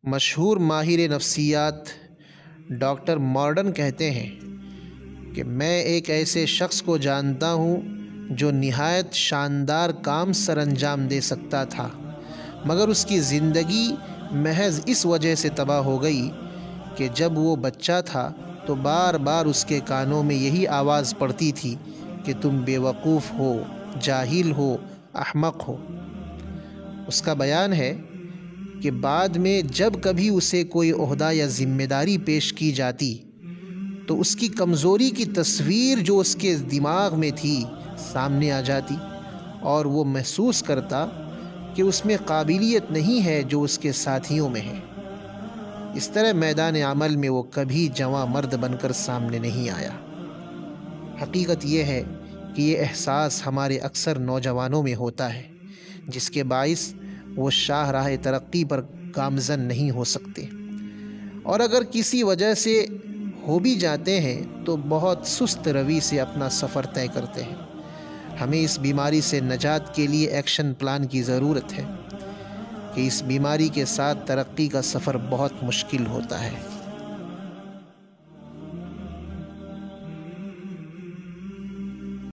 مشہور ماہر نفسیات ڈاکٹر مارڈن کہتے ہیں کہ میں ایک ایسے شخص کو جانتا ہوں جو نہایت شاندار کام سر انجام دے سکتا تھا، مگر اس کی زندگی محض اس وجہ سے تباہ ہو گئی کہ جب وہ بچہ تھا تو بار بار اس کے کانوں میں یہی آواز پڑتی تھی کہ تم بے وقوف ہو، جاہل ہو، احمق ہو۔ اس کا بیان ہے کہ بعد میں جب کبھی اسے کوئی عہدہ یا ذمہ داری پیش کی جاتی تو اس کی کمزوری کی تصویر جو اس کے دماغ میں تھی سامنے آ جاتی، اور وہ محسوس کرتا کہ اس میں قابلیت نہیں ہے جو اس کے ساتھیوں میں ہے۔ اس طرح میدان عمل میں وہ کبھی جواں مرد بن کر سامنے نہیں آیا۔ حقیقت یہ ہے کہ یہ احساس ہمارے اکثر نوجوانوں میں ہوتا ہے، جس کے باعث وہ شاہراہ ترقی پر گامزن نہیں ہو سکتے، اور اگر کسی وجہ سے ہو بھی جاتے ہیں تو بہت سست روی سے اپنا سفر طے کرتے ہیں۔ ہمیں اس بیماری سے نجات کے لیے ایکشن پلان کی ضرورت ہے کہ اس بیماری کے ساتھ ترقی کا سفر بہت مشکل ہوتا ہے۔